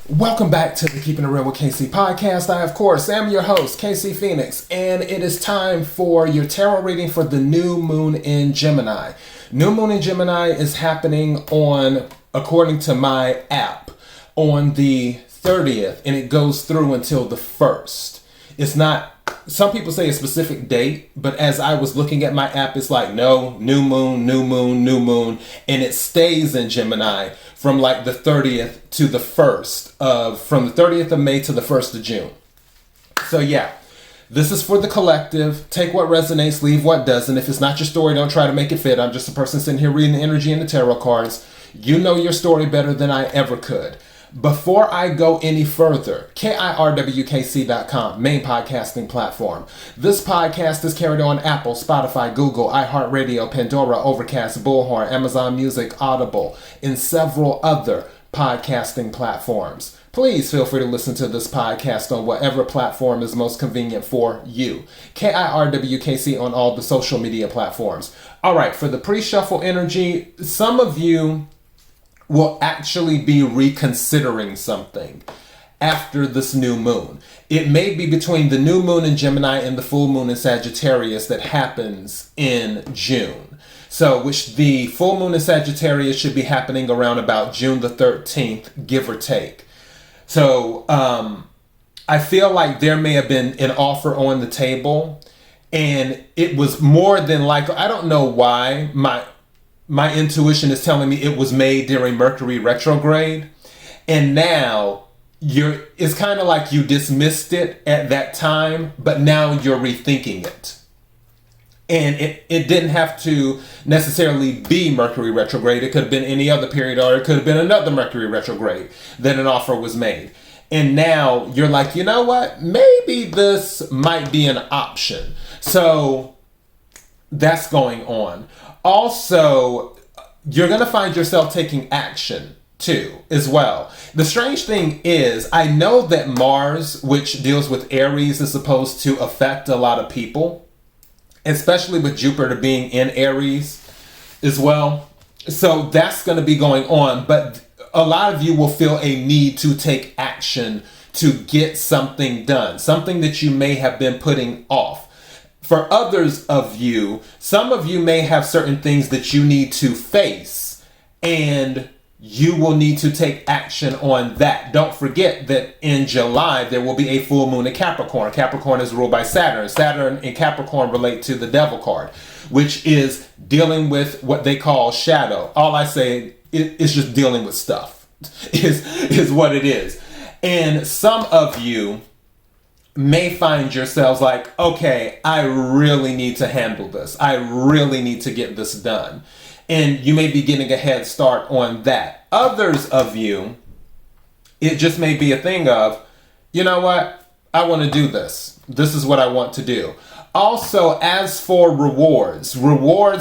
Welcome back to the Keeping It Real with KC podcast. I, of course, am your host, KC Phoenix, and it is time for your tarot reading for the new moon in Gemini. New moon in Gemini is happening on, according to my app, on the 30th, and it goes through until the 1st. It's not, some people say a specific date, but as I was looking at my app, it's like, no, new moon, new moon, new moon, and it stays in Gemini from like the 30th to the 1st from the 30th of May to the 1st of June. So yeah, this is for the collective. Take what resonates, leave what doesn't. If it's not your story, don't try to make it fit. I'm just a person sitting here reading the energy and the tarot cards. You know your story better than I ever could. Before I go any further, KIRWKC.com, main podcasting platform. This podcast is carried on Apple, Spotify, Google, iHeartRadio, Pandora, Overcast, Bullhorn, Amazon Music, Audible, and several other podcasting platforms. Please feel free to listen to this podcast on whatever platform is most convenient for you. KIRWKC on all the social media platforms. All right, for the pre-shuffle energy, some of you will actually be reconsidering something after this new moon. It may be between the new moon in Gemini and the full moon in Sagittarius that happens in June. So, which the full moon in Sagittarius should be happening around about June the 13th, give or take. So, I feel like there may have been an offer on the table, and it was more than likely, I don't know why, my intuition is telling me it was made during Mercury retrograde, and now it's kind of like you dismissed it at that time, but now you're rethinking it. And it didn't have to necessarily be Mercury retrograde. It could have been any other period, or it could have been another Mercury retrograde that an offer was made. And now you're like, you know what? Maybe this might be an option. So that's going on. Also, you're going to find yourself taking action too, as well. The strange thing is, I know that Mars, which deals with Aries, is supposed to affect a lot of people, especially with Jupiter being in Aries as well. So that's going to be going on, but a lot of you will feel a need to take action to get something done, something that you may have been putting off. For others of you, some of you may have certain things that you need to face, and you will need to take action on that. Don't forget that in July, there will be a full moon in Capricorn. Capricorn is ruled by Saturn. Saturn and Capricorn relate to the Devil card, which is dealing with what they call shadow. All I say is just dealing with stuff, is what it is. And some of you may find yourselves like, okay, I really need to handle this. I really need to get this done. And you may be getting a head start on that. Others of you, it just may be a thing of, you know what? I want to do this. This is what I want to do. Also, as for rewards,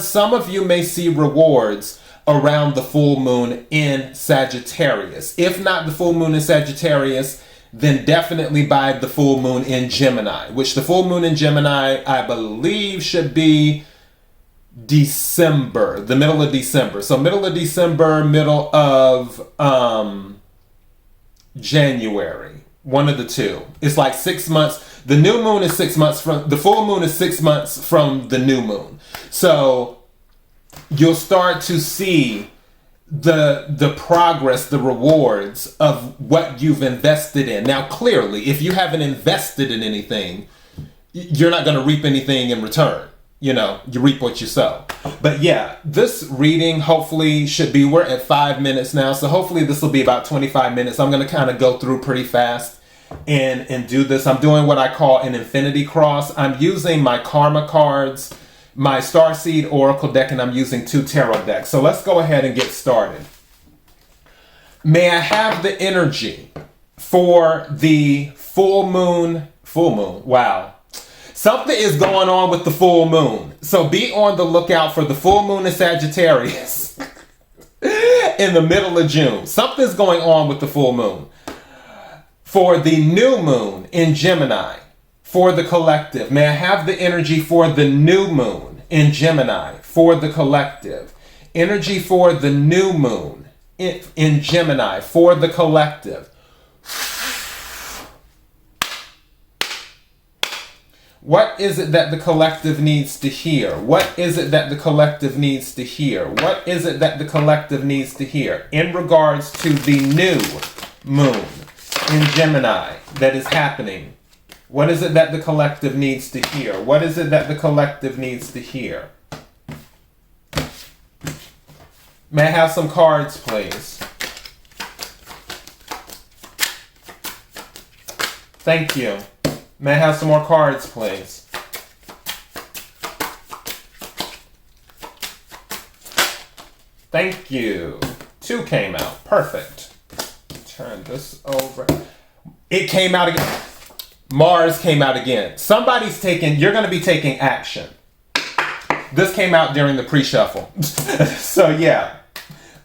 some of you may see rewards around the full moon in Sagittarius. If not the full moon in Sagittarius, then definitely by the full moon in Gemini, which the full moon in Gemini, I believe, should be December, the middle of December. So middle of December, middle of January, one of the two. It's like 6 months. The new moon is 6 months from, the full moon is 6 months from the new moon. So you'll start to see the progress, the rewards of what you've invested in. Now, clearly, if you haven't invested in anything, you're not going to reap anything in return. You know, you reap what you sow. But yeah, this reading hopefully should be, we're at 5 minutes now, so hopefully this will be about 25 minutes. I'm going to kind of go through pretty fast and do this. I'm doing what I call an infinity cross. I'm using my karma cards, my Starseed Oracle deck, and I'm using 2 tarot decks. So let's go ahead and get started. May I have the energy for the full moon? Wow. Something is going on with the full moon. So be on the lookout for the full moon in Sagittarius in the middle of June. Something's going on with the full moon. For the new moon in Gemini, for the collective. May I have the energy for the new moon in Gemini, for the collective. Energy for the new moon in Gemini, for the collective. What is it that the collective needs to hear? What is it that the collective needs to hear? What is it that the collective needs to hear in regards to the new moon in Gemini that is happening? What is it that the collective needs to hear? What is it that the collective needs to hear? May I have some cards, please? Thank you. May I have some more cards, please? Thank you. 2 came out. Perfect. Turn this over. It came out again. Mars came out again. You're going to be taking action. This came out during the pre-shuffle. So yeah.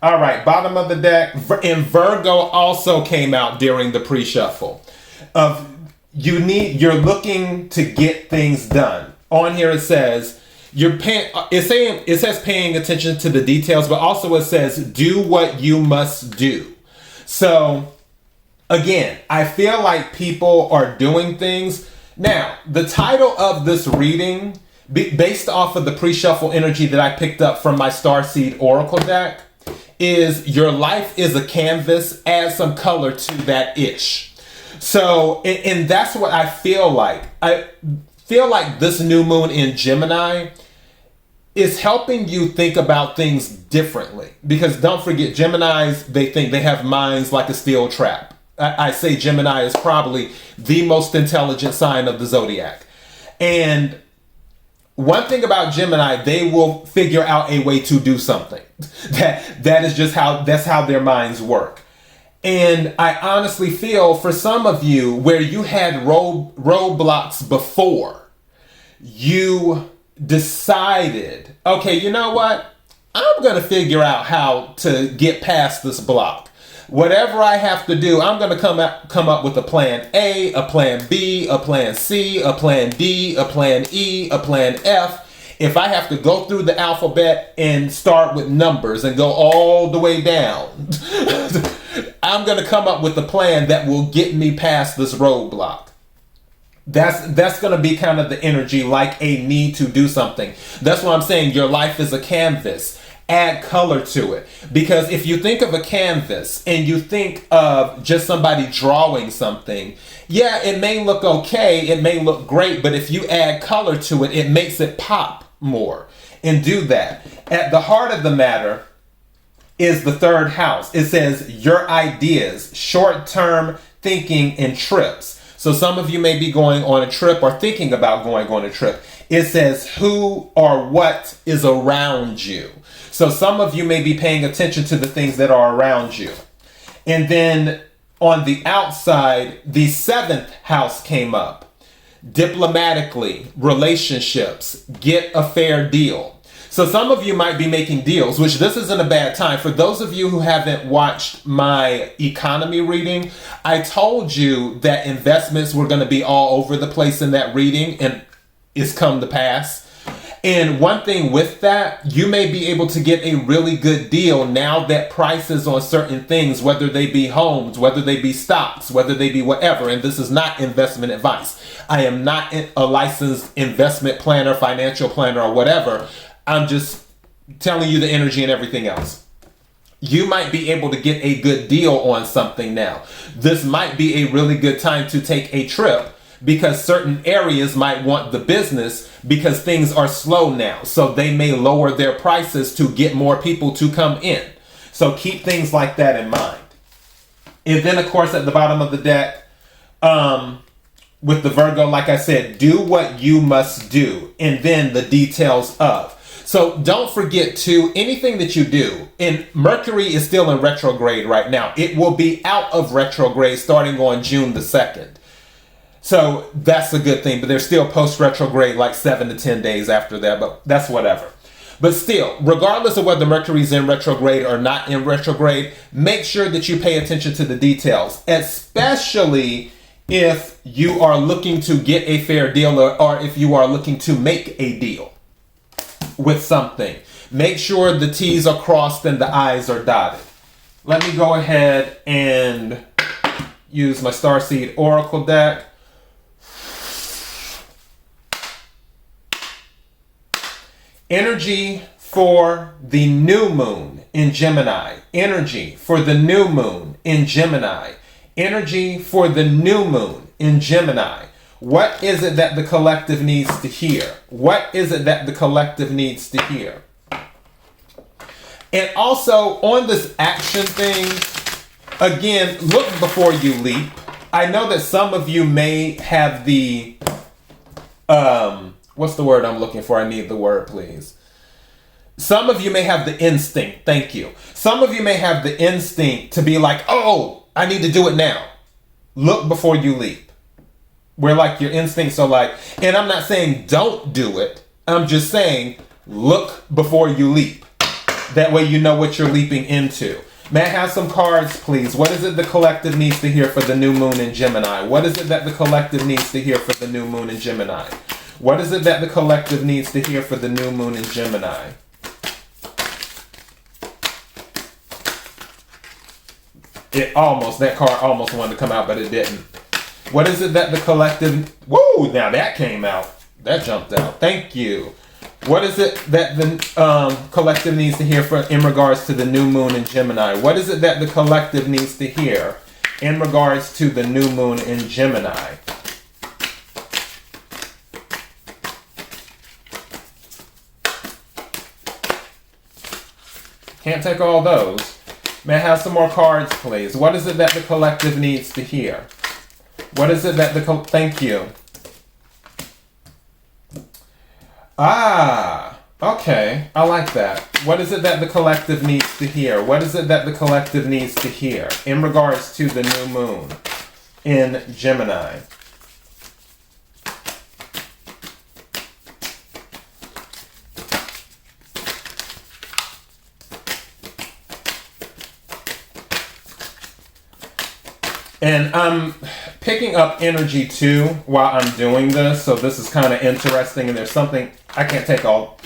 All right. Bottom of the deck. And Virgo also came out during the pre-shuffle. You're looking to get things done. On here it says it says paying attention to the details, but also it says do what you must do. So again, I feel like people are doing things. Now, the title of this reading, based off of the pre-shuffle energy that I picked up from my Starseed Oracle deck, is Your Life is a Canvas. Add some color to that ish. So, and that's what I feel like. I feel like this new moon in Gemini is helping you think about things differently. Because don't forget, Geminis, they think they have minds like a steel trap. I say Gemini is probably the most intelligent sign of the zodiac. And one thing about Gemini, they will figure out a way to do something. That is just that's how their minds work. And I honestly feel for some of you where you had roadblocks before, you decided, okay, you know what? I'm going to figure out how to get past this block. Whatever I have to do, I'm going to come up with a plan A, a plan B, a plan C, a plan D, a plan E, a plan F. If I have to go through the alphabet and start with numbers and go all the way down, I'm going to come up with a plan that will get me past this roadblock. That's going to be kind of the energy, like a need to do something. That's why I'm saying your life is a canvas. Add color to it. Because if you think of a canvas and you think of just somebody drawing something, yeah, it may look okay, it may look great, but if you add color to it, it makes it pop more. And do that. At the heart of the matter is the 3rd house. It says your ideas, short-term thinking, and trips. So some of you may be going on a trip or thinking about going on a trip. It says who or what is around you. So some of you may be paying attention to the things that are around you. And then on the outside, the 7th house came up. Diplomatically, relationships, get a fair deal. So some of you might be making deals, which this isn't a bad time. For those of you who haven't watched my economy reading, I told you that investments were going to be all over the place in that reading, and it's come to pass. And one thing with that, you may be able to get a really good deal now that prices on certain things, whether they be homes, whether they be stocks, whether they be whatever. And this is not investment advice. I am not a licensed investment planner, financial planner, or whatever. I'm just telling you the energy and everything else. You might be able to get a good deal on something now. This might be a really good time to take a trip, because certain areas might want the business because things are slow now. So they may lower their prices to get more people to come in. So keep things like that in mind. And then, of course, at the bottom of the deck, with the Virgo, like I said, do what you must do. And then the details of. So don't forget to anything that you do. And Mercury is still in retrograde right now. It will be out of retrograde starting on June the 2nd. So that's a good thing, but they're still post-retrograde like 7 to 10 days after that, but that's whatever. But still, regardless of whether Mercury's in retrograde or not in retrograde, make sure that you pay attention to the details, especially if you are looking to get a fair deal or if you are looking to make a deal with something. Make sure the T's are crossed and the I's are dotted. Let me go ahead and use my Starseed Oracle deck. Energy for the new moon in Gemini. Energy for the new moon in Gemini. Energy for the new moon in Gemini. What is it that the collective needs to hear? What is it that the collective needs to hear? And also on this action thing, again, look before you leap. I know that some of you may have the, what's the word I'm looking for? I need the word, please. Some of you may have the instinct. Thank you. Some of you may have the instinct to be like, oh, I need to do it now. Look before you leap. Where like your instincts are like, and I'm not saying don't do it. I'm just saying look before you leap. That way you know what you're leaping into. May I have some cards, please? What is it the collective needs to hear for the new moon in Gemini? What is it that the collective needs to hear for the new moon in Gemini? What is it that the collective needs to hear for the new moon in Gemini? That card almost wanted to come out, but it didn't. What is it that the collective, whoa, now that came out. That jumped out. Thank you. What is it that the collective needs to hear in regards to the new moon in Gemini? What is it that the collective needs to hear in regards to the new moon in Gemini? Can't take all those. May I have some more cards, please? What is it that the collective needs to hear? What is it that thank you. Okay. I like that. What is it that the collective needs to hear? What is it that the collective needs to hear in regards to the new moon in Gemini? And I'm picking up energy too while I'm doing this, so this is kind of interesting. And there's something I can't take all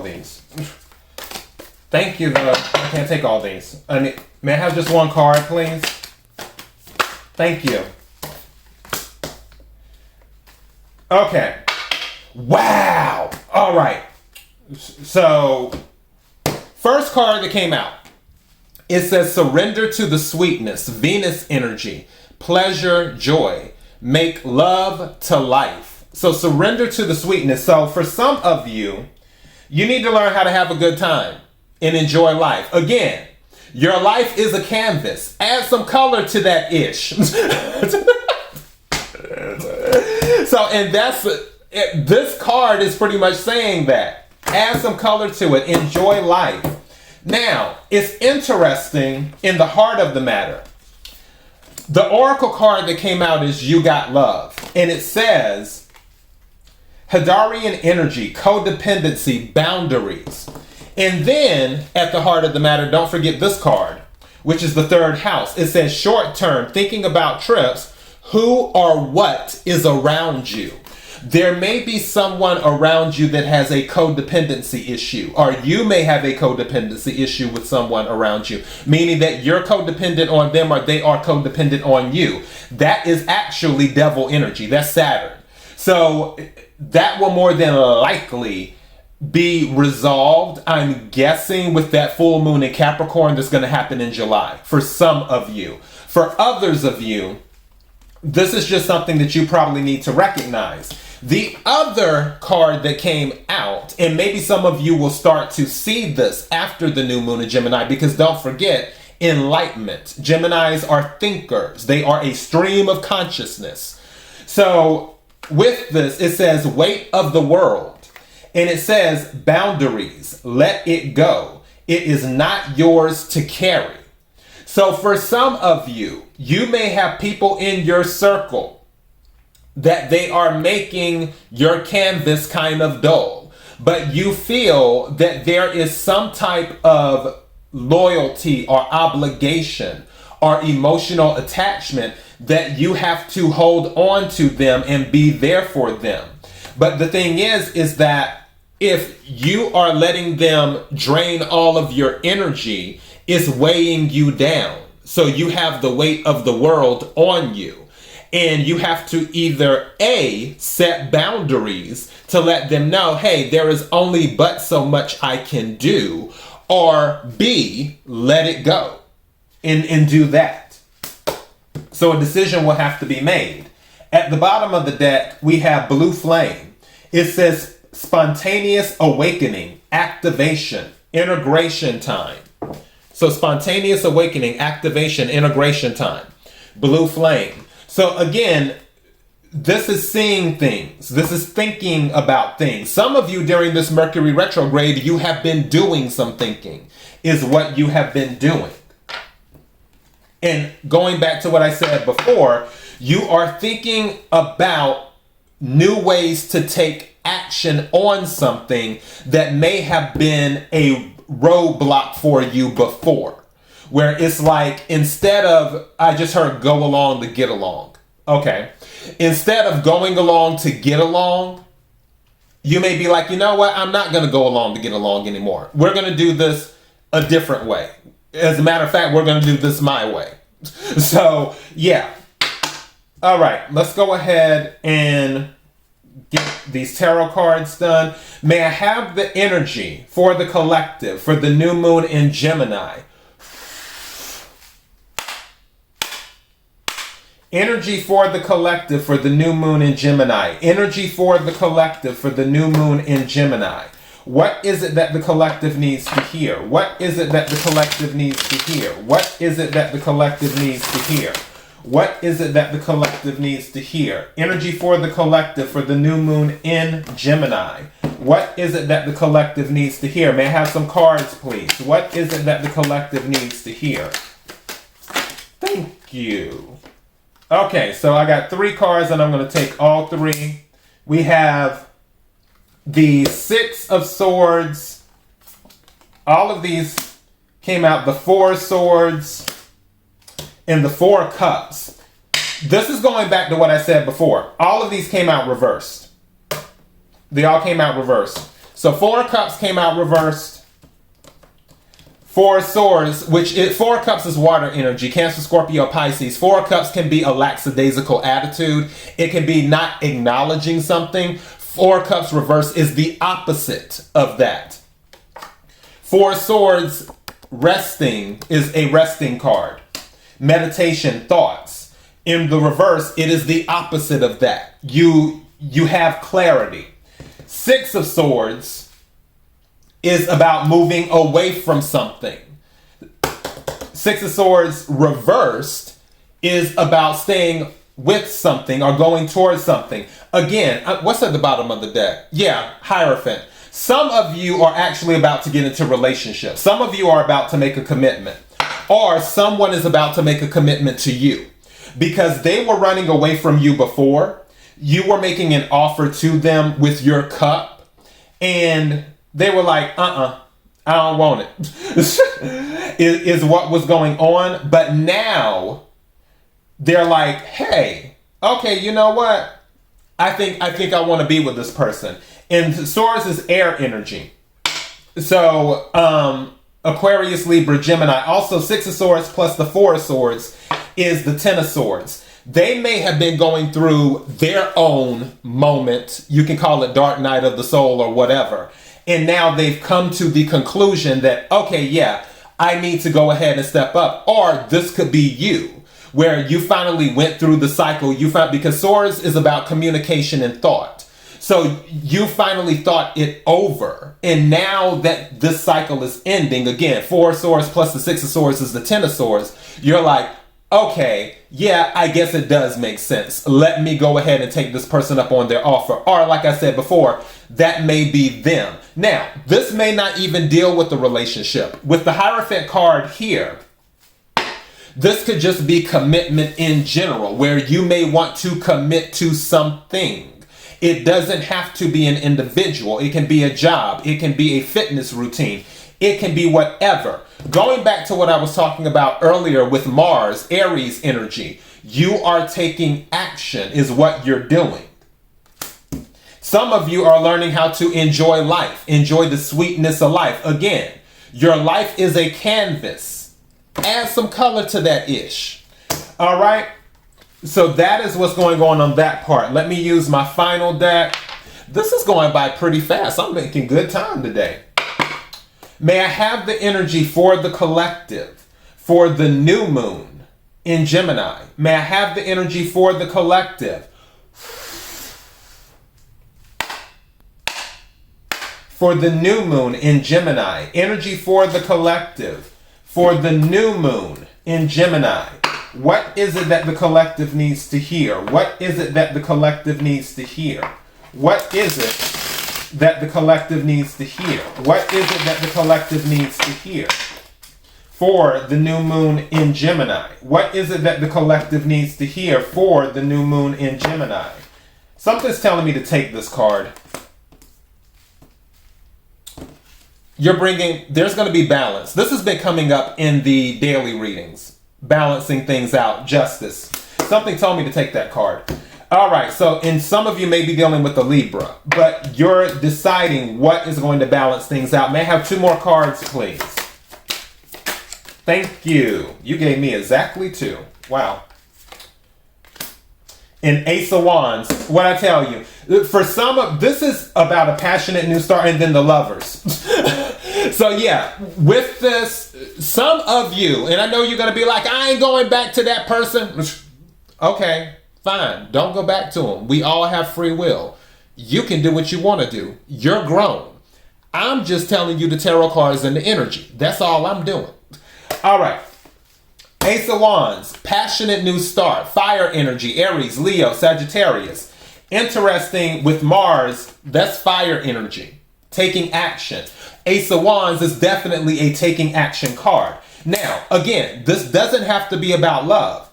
these. Thank you, though. I can't take all these. May I have just one card, please? Thank you. Okay. Wow. All right. So, first card that came out. It says, surrender to the sweetness, Venus energy, pleasure, joy, make love to life. So surrender to the sweetness. So for some of you, you need to learn how to have a good time and enjoy life. Again, your life is a canvas. Add some color to that ish. So, and this card is pretty much saying that. Add some color to it. Enjoy life. Now, it's interesting in the heart of the matter. The oracle card that came out is You Got Love. And it says, Hadarian energy, codependency, boundaries. And then, at the heart of the matter, don't forget this card, which is the third house. It says short term, thinking about trips, who or what is around you. There may be someone around you that has a codependency issue, or you may have a codependency issue with someone around you, meaning that you're codependent on them or they are codependent on you. That is actually devil energy. That's Saturn. So that will more than likely be resolved, I'm guessing, with that full moon in Capricorn that's going to happen in July for some of you. For others of you, this is just something that you probably need to recognize. The other card that came out, and maybe some of you will start to see this after the new moon in Gemini, because don't forget, enlightenment. Geminis are thinkers. They are a stream of consciousness. So with this, it says weight of the world. And it says boundaries. Let it go. It is not yours to carry. So for some of you, you may have people in your circle that they are making your canvas kind of dull, but you feel that there is some type of loyalty or obligation or emotional attachment that you have to hold on to them and be there for them. But the thing is that if you are letting them drain all of your energy, it's weighing you down. So you have the weight of the world on you. And you have to either A, set boundaries to let them know, hey, there is only but so much I can do, or B, let it go and do that. So a decision will have to be made. At the bottom of the deck, we have Blue Flame. It says spontaneous awakening, activation, integration time. So spontaneous awakening, activation, integration time. Blue Flame. So again, this is seeing things. This is thinking about things. Some of you during this Mercury retrograde, you have been doing some thinking, is what you have been doing. And going back to what I said before, you are thinking about new ways to take action on something that may have been a roadblock for you before. Where it's like, instead of, I just heard go along to get along. Okay. Instead of going along to get along, you may be like, you know what? I'm not going to go along to get along anymore. We're going to do this a different way. As a matter of fact, we're going to do this my way. So, yeah. All right. Let's go ahead and get these tarot cards done. May I have the energy for the collective, for the new moon in Gemini? Energy for the collective for the new moon in Gemini. Energy for the collective for the new moon in Gemini. What is it that the collective needs to hear? What is it that the collective needs to hear? What is it that the collective needs to hear? What is it that the collective needs to hear? Energy for the collective for the new moon in Gemini. What is it that the collective needs to hear? May I have some cards, please? What is it that the collective needs to hear? Thank you. Okay, so I got 3 cards and I'm going to take all 3. We have the 6 of Swords. All of these came out. The 4 of Swords and the 4 of Cups. This is going back to what I said before. All of these came out reversed. They all came out reversed. So 4 of Cups came out reversed. 4 of Swords, 4 of Cups is water energy, Cancer, Scorpio, Pisces. 4 of Cups can be a lackadaisical attitude. It can be not acknowledging something. 4 of Cups reverse is the opposite of that. 4 of Swords, resting, is a resting card. Meditation, thoughts. In the reverse, it is the opposite of that. You have clarity. 6 of Swords is about moving away from something. 6 of Swords reversed is about staying with something or going towards something. Again, what's at the bottom of the deck? Yeah, Hierophant. Some of you are actually about to get into relationships. Some of you are about to make a commitment. Or someone is about to make a commitment to you. Because they were running away from you before. You were making an offer to them with your cup. And they were like, I don't want it, is what was going on. But now they're like, hey, okay, you know what? I think I want to be with this person. And Swords is air energy. So Aquarius, Libra, Gemini. Also 6 of Swords plus the 4 of Swords is the 10 of Swords. They may have been going through their own moment. You can call it dark night of the soul or whatever. And now they've come to the conclusion that, okay, yeah, I need to go ahead and step up. Or this could be you, where you finally went through the cycle. Because Swords is about communication and thought. So you finally thought it over. And now that this cycle is ending, again, 4 of Swords plus the 6 of Swords is the 10 of Swords. You're like, okay, yeah, I guess it does make sense. Let me go ahead and take this person up on their offer. Or like I said before, that may be them. Now, this may not even deal with the relationship. With the Hierophant card here, this could just be commitment in general, where you may want to commit to something. It doesn't have to be an individual. It can be a job. It can be a fitness routine. It can be whatever. Going back to what I was talking about earlier with Mars, Aries energy, you are taking action is what you're doing. Some of you are learning how to enjoy life, enjoy the sweetness of life. Again, your life is a canvas. Add some color to that ish. All right. So that is what's going on that part. Let me use my final deck. This is going by pretty fast. I'm making good time today. May I have the energy for the collective, for the new moon in Gemini. May I have the energy for the collective, for the new moon in Gemini. Energy for the collective, for the new moon in Gemini. What is it that the collective needs to hear? What is it that the collective needs to hear? What is it that the collective needs to hear? What is it that the collective needs to hear? For the new moon in Gemini. What is it that the collective needs to hear for the new moon in Gemini? Something's telling me to take this card. There's going to be balance. This has been coming up in the daily readings. Balancing things out, justice. Something told me to take that card. All right, so some of you may be dealing with the Libra, but you're deciding what is going to balance things out. May I have 2 more cards, please? Thank you. You gave me exactly 2. Wow. In Ace of Wands, what I tell you, for this is about a passionate new start, and then the Lovers. So yeah, with this, some of you, and I know you're going to be like, I ain't going back to that person. Okay, fine. Don't go back to them. We all have free will. You can do what you want to do. You're grown. I'm just telling you the tarot cards and the energy. That's all I'm doing. All right. Ace of Wands, passionate new start, fire energy, Aries, Leo, Sagittarius. Interesting with Mars, that's fire energy, taking action. Ace of Wands is definitely a taking action card. Now, again, this doesn't have to be about love.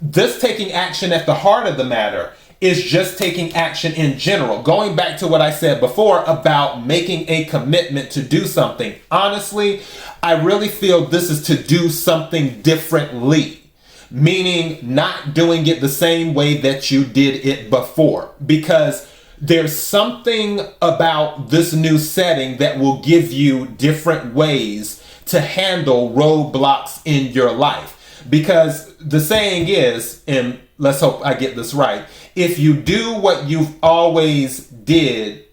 This taking action at the heart of the matter is just taking action in general. Going back to what I said before about making a commitment to do something. Honestly, I really feel this is to do something differently. Meaning not doing it the same way that you did it before. Because there's something about this new setting that will give you different ways to handle roadblocks in your life. Because the saying is, and let's hope I get this right, if you do what you've always did,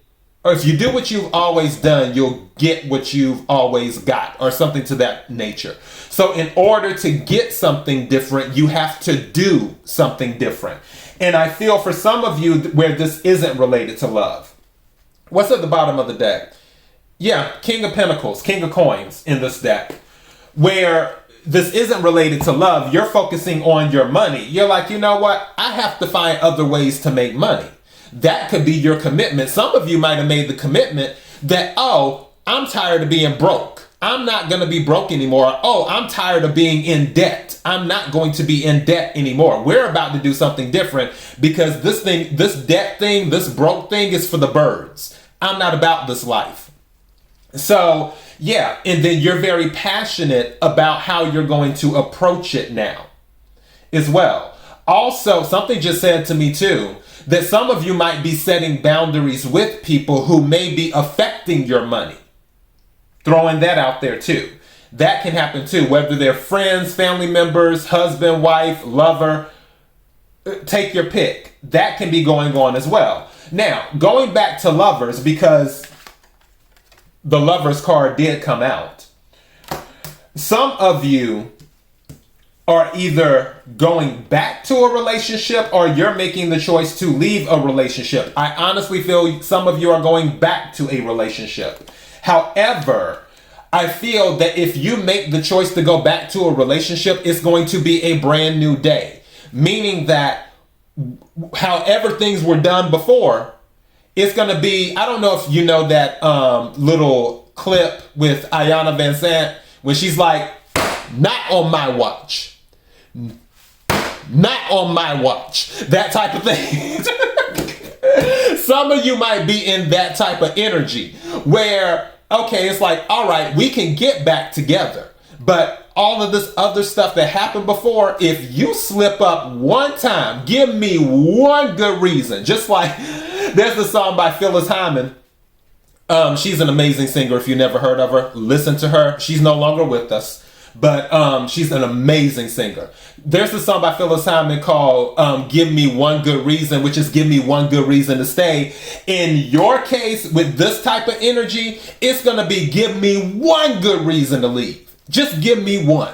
or if you do what you've always done, you'll get what you've always got, or something to that nature. So in order to get something different, you have to do something different. And I feel for some of you where this isn't related to love. What's at the bottom of the deck? Yeah, King of Pentacles, King of Coins in this deck. Where this isn't related to love, you're focusing on your money. You're like, you know what? I have to find other ways to make money. That could be your commitment. Some of you might have made the commitment that, oh, I'm tired of being broke. I'm not going to be broke anymore. Oh, I'm tired of being in debt. I'm not going to be in debt anymore. We're about to do something different because this debt thing, this broke thing is for the birds. I'm not about this life. So, yeah, and then you're very passionate about how you're going to approach it now as well. Also, something just said to me too, that some of you might be setting boundaries with people who may be affecting your money. Throwing that out there too. That can happen too, whether they're friends, family members, husband, wife, lover, take your pick. That can be going on as well. Now, going back to Lovers, because the Lovers card did come out. Some of you are either going back to a relationship or you're making the choice to leave a relationship. I honestly feel some of you are going back to a relationship. However, I feel that if you make the choice to go back to a relationship, it's going to be a brand new day. Meaning that however things were done before, it's going to be, I don't know if you know that little clip with Ayanna Van Sant when she's like, not on my watch. Not on my watch. That type of thing. Some of you might be in that type of energy where, okay, it's like, all right, we can get back together. But all of this other stuff that happened before, if you slip up one time, give me one good reason. Just like, there's the song by Phyllis Hyman. She's an amazing singer. If you never heard of her, listen to her. She's no longer with us. but she's an amazing singer. There's a song by Phyllis Hyman called Give Me One Good Reason, which is give me one good reason to stay. In your case, with this type of energy, it's going to be give me one good reason to leave. Just give me one.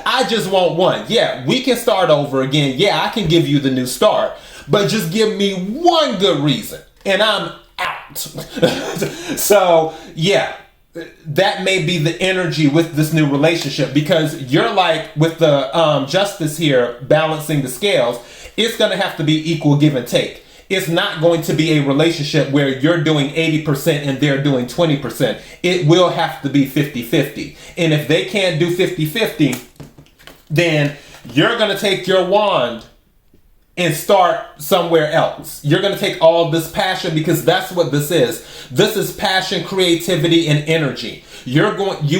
I just want one. Yeah, we can start over again. Yeah, I can give you the new start, but just give me one good reason and I'm out. So yeah, that may be the energy with this new relationship, because you're like with the justice here, balancing the scales, it's going to have to be equal give and take. It's not going to be a relationship where you're doing 80% and they're doing 20%. It will have to be 50-50. And if they can't do 50-50, then you're going to take your wand and start somewhere else. You're going to take all this passion, because that's what this is. This is passion, creativity, and energy. You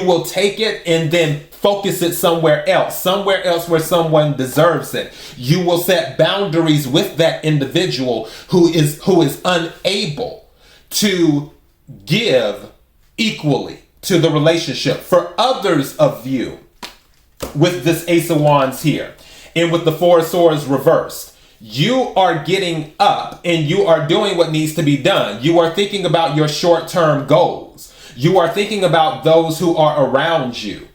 will take it and then focus it somewhere else where someone deserves it. You will set boundaries with that individual who is unable to give equally to the relationship. For others of you, with this Ace of Wands here, and with the Four of Swords reversed, you are getting up and you are doing what needs to be done. You are thinking about your short-term goals. You are thinking about those who are around you,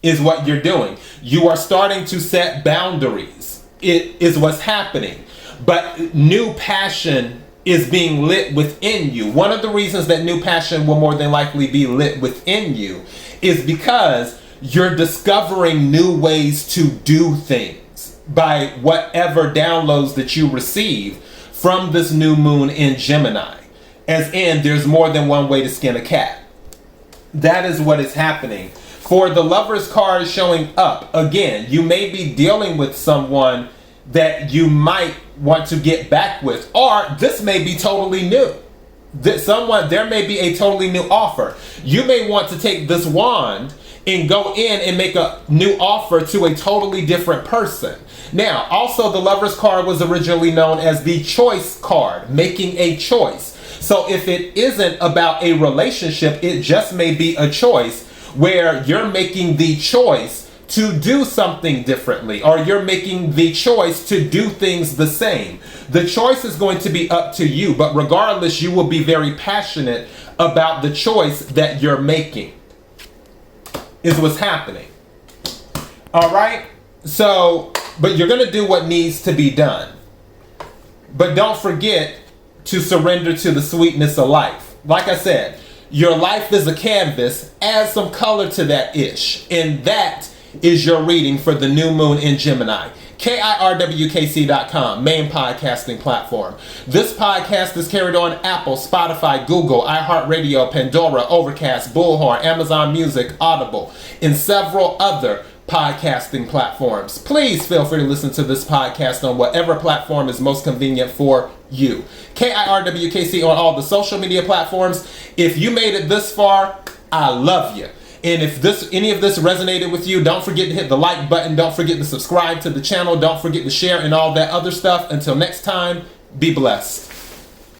is what you're doing. You are starting to set boundaries. It is what's happening. But new passion is being lit within you. One of the reasons that new passion will more than likely be lit within you is because you're discovering new ways to do things by whatever downloads that you receive from this new moon in Gemini. As in, there's more than one way to skin a cat. That is what is happening. For the Lovers card showing up, again, you may be dealing with someone that you might want to get back with, or this may be totally new. There may be a totally new offer. You may want to take this wand and go in and make a new offer to a totally different person. Now, also the Lovers card was originally known as the choice card, making a choice. So if it isn't about a relationship, it just may be a choice where you're making the choice to do something differently, or you're making the choice to do things the same. The choice is going to be up to you, but regardless, you will be very passionate about the choice that you're making, is what's happening. All right? So, but you're going to do what needs to be done. But don't forget to surrender to the sweetness of life. Like I said, your life is a canvas. Add some color to that ish. And that is your reading for the new moon in Gemini. KIRWKC.com, main podcasting platform. This podcast is carried on Apple, Spotify, Google, iHeartRadio, Pandora, Overcast, Bullhorn, Amazon Music, Audible, and several other podcasting platforms. Please feel free to listen to this podcast on whatever platform is most convenient for you. KIRWKC on all the social media platforms. If you made it this far, I love you. And if any of this resonated with you, don't forget to hit the like button. Don't forget to subscribe to the channel. Don't forget to share and all that other stuff. Until next time, be blessed.